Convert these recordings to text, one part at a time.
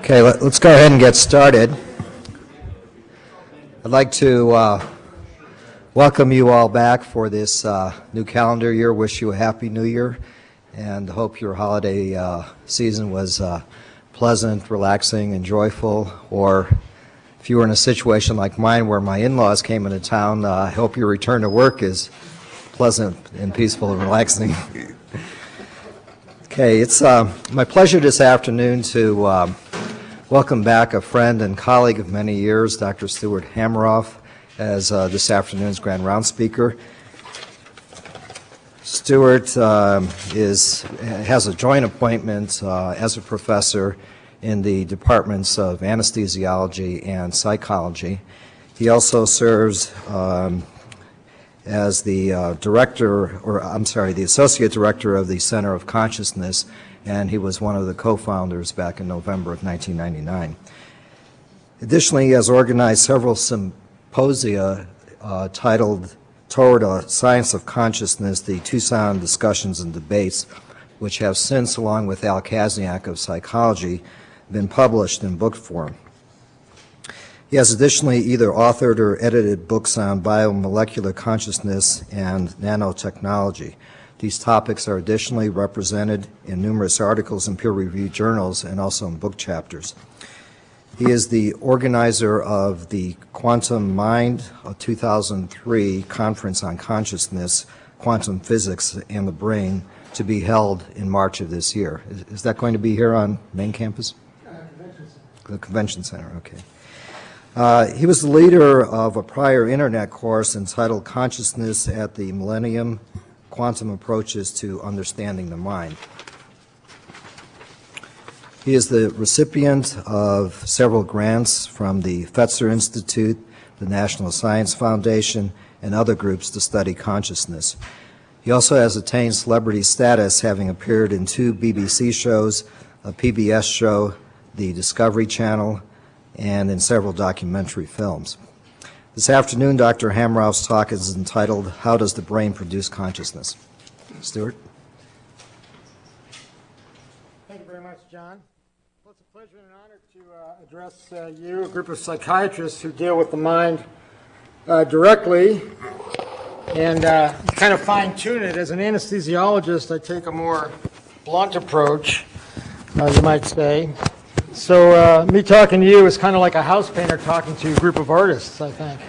Okay, let's go ahead and get started. I'd like to welcome you all back for this new calendar year. Wish you a happy new year and hope your holiday season was pleasant, relaxing, and joyful. Or if you were in a situation like mine where my in-laws came into town, I hope your return to work is pleasant and peaceful and relaxing. Okay, it's my pleasure this afternoon to welcome back a friend and colleague of many years, Dr. Stuart Hameroff, as this afternoon's Grand Round Speaker. Stuart has a joint appointment as a professor in the departments of anesthesiology and psychology. He also serves as the the associate director of the Center of Consciousness, and he was one of the co-founders back in November of 1999. Additionally, he has organized several symposia titled Toward a Science of Consciousness, the Tucson Discussions and Debates, which have since, along with Al Kazniak of Psychology, been published in book form. He has additionally either authored or edited books on biomolecular consciousness and nanotechnology. These topics are additionally represented in numerous articles in peer-reviewed journals and also in book chapters. He is the organizer of the Quantum Mind 2003 Conference on Consciousness, Quantum Physics, and the Brain, to be held in March of this year. Is that going to be here on main campus? Convention Center. The Convention Center, okay. He was the leader of a prior internet course entitled Consciousness at the Millennium, Quantum Approaches to Understanding the Mind. He is the recipient of several grants from the Fetzer Institute, the National Science Foundation, and other groups to study consciousness. He also has attained celebrity status, having appeared in 2 BBC shows, a PBS show, the Discovery Channel, and in several documentary films. This afternoon, Dr. Hameroff's talk is entitled, How Does the Brain Produce Consciousness? Stuart? Thank you very much, John. Well, it's a pleasure and an honor to address you, a group of psychiatrists who deal with the mind directly and kind of fine-tune it. As an anesthesiologist, I take a more blunt approach, you might say. So me talking to you is kind of like a house painter talking to a group of artists, I think.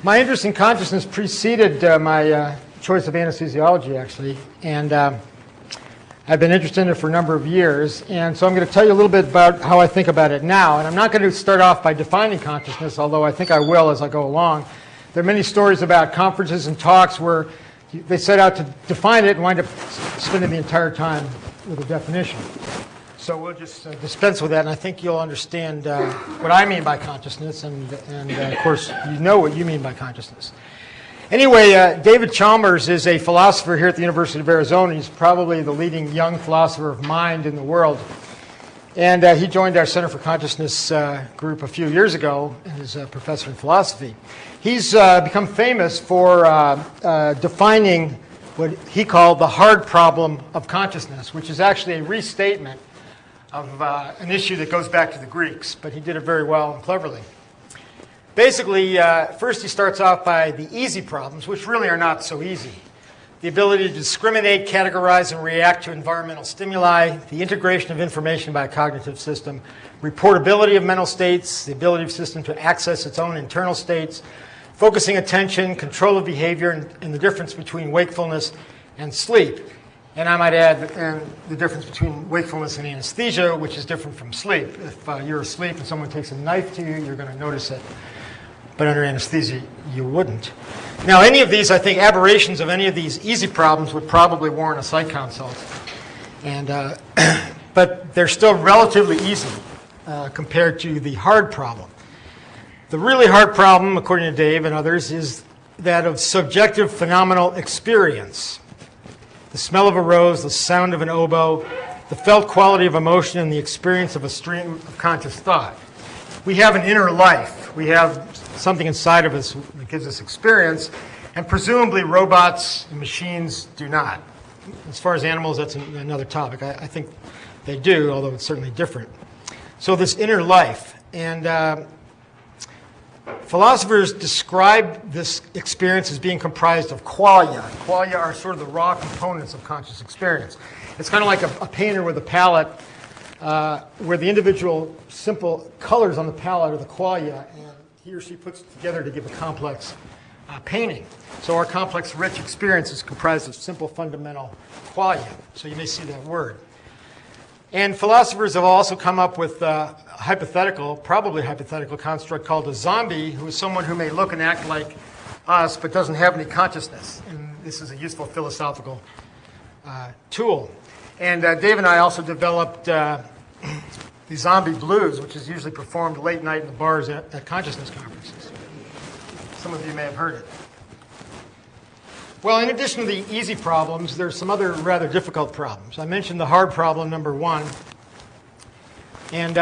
My interest in consciousness preceded my choice of anesthesiology, actually, and I've been interested in it for a number of years. And so I'm going to tell you a little bit about how I think about it now. And I'm not going to start off by defining consciousness, although I think I will as I go along. There are many stories about conferences and talks where they set out to define it and wind up spending the entire time with a definition. So we'll just dispense with that, and I think you'll understand what I mean by consciousness, and of course, you know what you mean by consciousness. Anyway, David Chalmers is a philosopher here at the University of Arizona. He's probably the leading young philosopher of mind in the world. And he joined our Center for Consciousness group a few years ago and is a professor in philosophy. He's become famous for defining what he called the hard problem of consciousness, which is actually a restatement of an issue that goes back to the Greeks, but he did it very well and cleverly. Basically, first he starts off by the easy problems, which really are not so easy. The ability to discriminate, categorize, and react to environmental stimuli, the integration of information by a cognitive system, reportability of mental states, the ability of the system to access its own internal states, focusing attention, control of behavior, and the difference between wakefulness and sleep. And I might add the difference between wakefulness and anesthesia, which is different from sleep. If you're asleep and someone takes a knife to you, you're going to notice it. But under anesthesia, you wouldn't. Now, any of these, I think, aberrations of any of these easy problems would probably warrant a psych consult. And, but they're still relatively easy compared to the hard problem. The really hard problem, according to Dave and others, is that of subjective phenomenal experience. The smell of a rose, the sound of an oboe, the felt quality of emotion, and the experience of a stream of conscious thought. We have an inner life. We have something inside of us that gives us experience, and presumably robots and machines do not. As far as animals, that's another topic. I think they do, although it's certainly different. So this inner life. And philosophers describe this experience as being comprised of qualia. Qualia are sort of the raw components of conscious experience. It's kind of like a painter with a palette where the individual simple colors on the palette are the qualia, and he or she puts it together to give a complex painting. So our complex, rich experience is comprised of simple, fundamental qualia. So you may see that word. And philosophers have also come up with a probably hypothetical construct called a zombie, who is someone who may look and act like us but doesn't have any consciousness. And this is a useful philosophical tool. And Dave and I also developed the zombie blues, which is usually performed late night in the bars at consciousness conferences. Some of you may have heard it. Well, in addition to the easy problems, there's some other rather difficult problems. I mentioned the hard problem, number one. And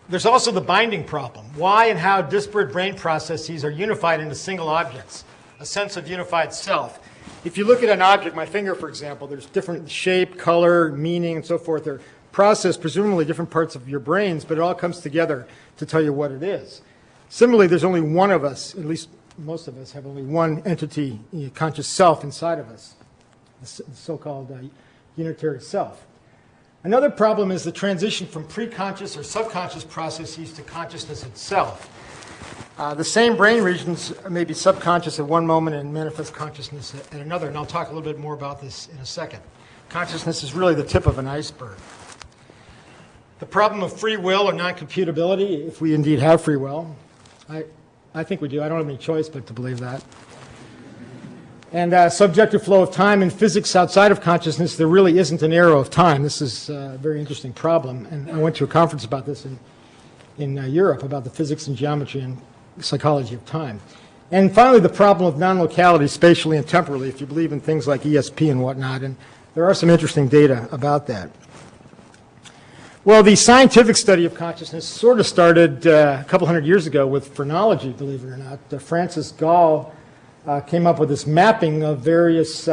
there's also the binding problem. Why and how disparate brain processes are unified into single objects, a sense of unified self. If you look at an object, my finger, for example, there's different shape, color, meaning, and so forth. They're processed, presumably different parts of your brains, but it all comes together to tell you what it is. Similarly, there's only one of us, at least most of us have only one entity, conscious self inside of us, the so-called unitary self. Another problem is the transition from preconscious or subconscious processes to consciousness itself. The same brain regions may be subconscious at one moment and manifest consciousness at another, and I'll talk a little bit more about this in a second. Consciousness is really the tip of an iceberg. The problem of free will or non-computability, if we indeed have free will, I think we do. I don't have any choice but to believe that. And subjective flow of time in physics outside of consciousness, there really isn't an arrow of time. This is a very interesting problem. And I went to a conference about this in Europe, about the physics and geometry and psychology of time. And finally, the problem of non-locality spatially and temporally, if you believe in things like ESP and whatnot. And there are some interesting data about that. Well, the scientific study of consciousness sort of started a couple hundred years ago with phrenology, believe it or not. Francis Gall came up with this mapping of various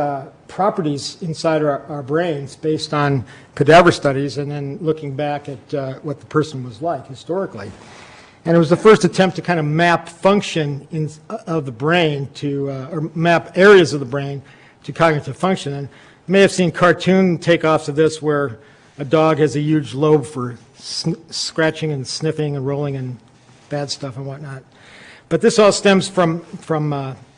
properties inside our brains based on cadaver studies and then looking back at what the person was like historically. And it was the first attempt to kind of map function of the brain to, or map areas of the brain to cognitive function. And you may have seen cartoon takeoffs of this where a dog has a huge lobe for scratching and sniffing and rolling and bad stuff and whatnot. But this all stems from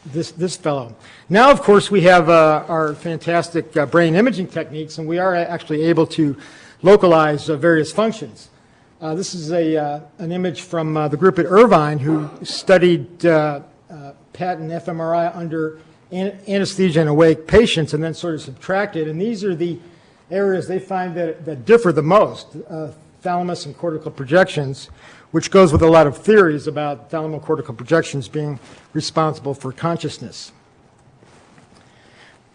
this fellow. Now, of course, we have our fantastic brain imaging techniques, and we are actually able to localize various functions. This is an image from the group at Irvine who studied PET and fMRI under anesthesia and awake patients and then sort of subtracted. And these are the areas they find that differ the most, thalamus and cortical projections, which goes with a lot of theories about thalamocortical projections being responsible for consciousness.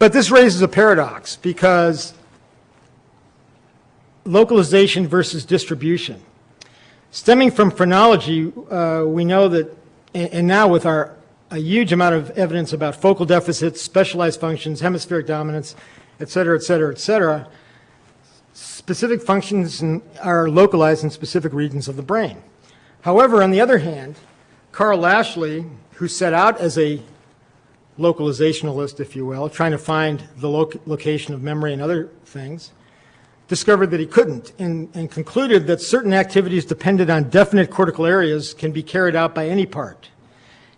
But this raises a paradox because localization versus distribution. Stemming from phrenology, we know that, and now with a huge amount of evidence about focal deficits, specialized functions, hemispheric dominance, et cetera, et cetera, et cetera, specific functions are localized in specific regions of the brain. However, on the other hand, Carl Lashley, who set out as a localizationalist, if you will, trying to find the location of memory and other things, discovered that he couldn't and concluded that certain activities dependent on definite cortical areas can be carried out by any part,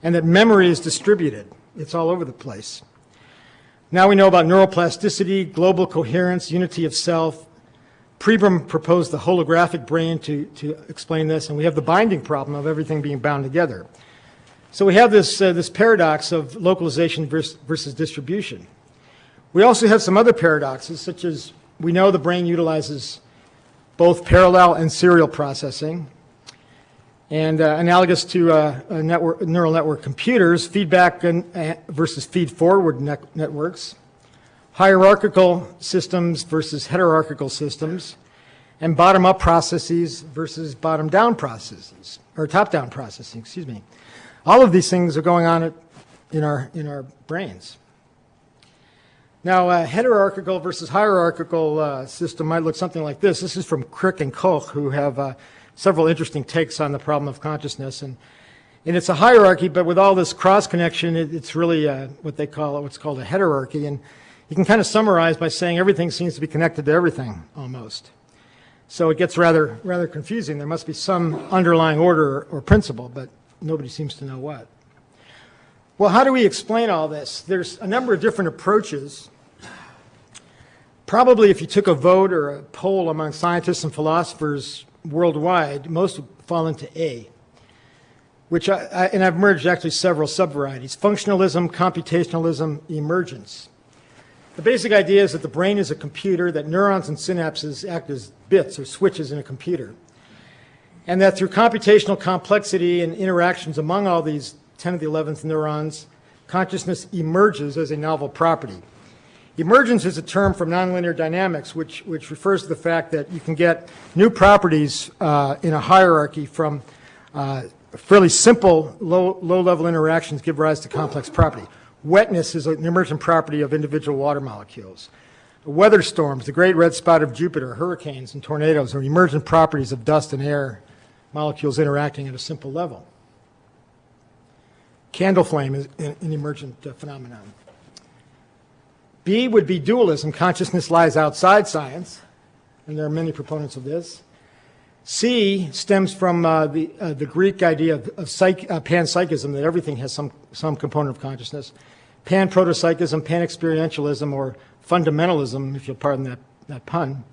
and that memory is distributed. It's all over the place. Now we know about neuroplasticity, global coherence, unity of self. Pribram proposed the holographic brain to explain this, and we have the binding problem of everything being bound together. So we have this paradox of localization versus distribution. We also have some other paradoxes, such as we know the brain utilizes both parallel and serial processing. And analogous to neural network computers, feedback versus feed-forward networks, hierarchical systems versus hierarchical systems, and bottom-up processes versus bottom-down processes, or top-down processing, excuse me. All of these things are going on in our brains. Now, a heterarchical versus hierarchical system might look something like this. This is from Crick and Koch, who have several interesting takes on the problem of consciousness. And it's a hierarchy, but with all this cross-connection, it's really what's called a heterarchy. And you can kind of summarize by saying everything seems to be connected to everything, almost. So it gets rather confusing. There must be some underlying order or principle, but nobody seems to know what. Well, how do we explain all this? There's a number of different approaches. Probably if you took a vote or a poll among scientists and philosophers worldwide, most would fall into A, which and I've merged actually several subvarieties: functionalism, computationalism, emergence. The basic idea is that the brain is a computer, that neurons and synapses act as bits or switches in a computer, and that through computational complexity and interactions among all these 10 to the 11th neurons, consciousness emerges as a novel property. Emergence is a term from nonlinear dynamics, which refers to the fact that you can get new properties in a hierarchy from fairly simple low-level interactions give rise to complex property. Wetness is an emergent property of individual water molecules. Weather storms, the great red spot of Jupiter, hurricanes and tornadoes are emergent properties of dust and air molecules interacting at a simple level. Candle flame is an emergent phenomenon. B would be dualism. Consciousness lies outside science, and there are many proponents of this. C stems from the Greek idea of panpsychism, that everything has some component of consciousness. Pan-protopsychism, pan-experientialism, or fundamentalism, if you'll pardon that pun,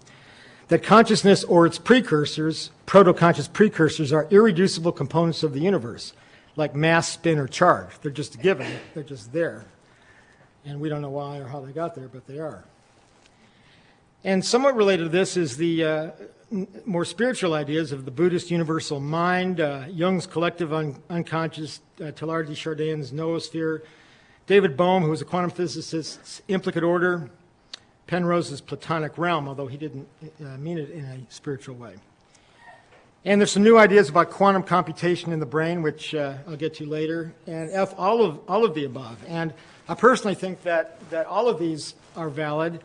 that consciousness or its precursors, proto-conscious precursors, are irreducible components of the universe, like mass, spin, or charge. They're just a given. They're just there. And we don't know why or how they got there, but they are. And somewhat related to this is the more spiritual ideas of the Buddhist universal mind, Jung's collective unconscious, Teilhard de Chardin's noosphere, David Bohm, who was a quantum physicist's implicate order, Penrose's Platonic realm, although he didn't mean it in a spiritual way. And there's some new ideas about quantum computation in the brain, which I'll get to later, and F, all of the above. And I personally think that all of these are valid,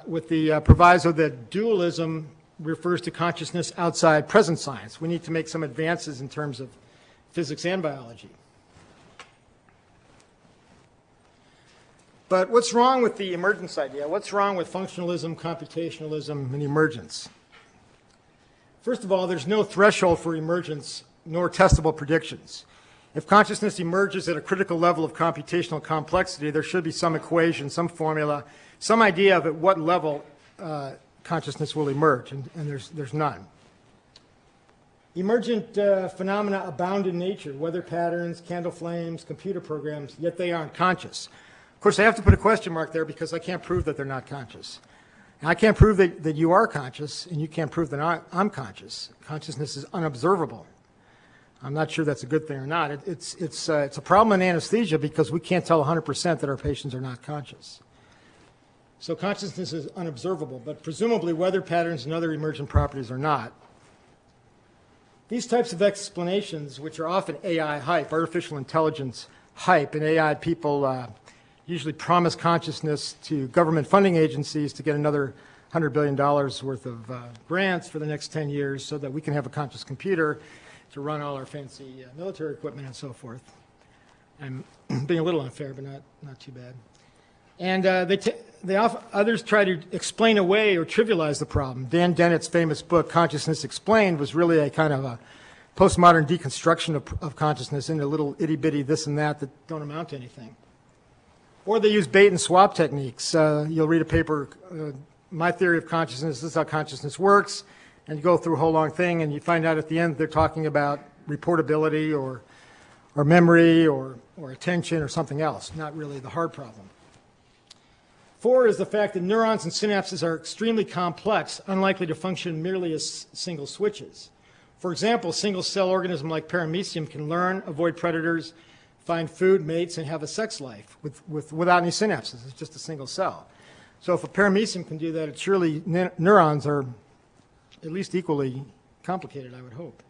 with the proviso that dualism refers to consciousness outside present science. We need to make some advances in terms of physics and biology. But what's wrong with the emergence idea? What's wrong with functionalism, computationalism, and emergence? First of all, there's no threshold for emergence nor testable predictions. If consciousness emerges at a critical level of computational complexity, there should be some equation, some formula, some idea of at what level consciousness will emerge, and there's none. Emergent phenomena abound in nature: weather patterns, candle flames, computer programs, yet they aren't conscious. Of course, I have to put a question mark there because I can't prove that they're not conscious. And I can't prove that you are conscious, and you can't prove that I'm conscious. Consciousness is unobservable. I'm not sure that's a good thing or not. It's a problem in anesthesia because we can't tell 100% that our patients are not conscious. So consciousness is unobservable, but presumably weather patterns and other emergent properties are not. These types of explanations, which are often AI hype, artificial intelligence hype, and AI people usually promise consciousness to government funding agencies to get another $100 billion worth of grants for the next 10 years so that we can have a conscious computer to run all our fancy military equipment and so forth. I'm being a little unfair, but not too bad. And others try to explain away or trivialize the problem. Dan Dennett's famous book, Consciousness Explained, was really a kind of a postmodern deconstruction of consciousness into little itty-bitty this and that don't amount to anything. Or they use bait and swap techniques. You'll read a paper, My Theory of Consciousness, this is how consciousness works, and you go through a whole long thing, and you find out at the end they're talking about reportability or memory or attention or something else, not really the hard problem. 4 is the fact that neurons and synapses are extremely complex, unlikely to function merely as single switches. For example, a single-cell organism like Paramecium can learn, avoid predators, find food, mates, and have a sex life without any synapses. It's just a single cell. So if a Paramecium can do that, surely neurons are at least equally complicated, I would hope.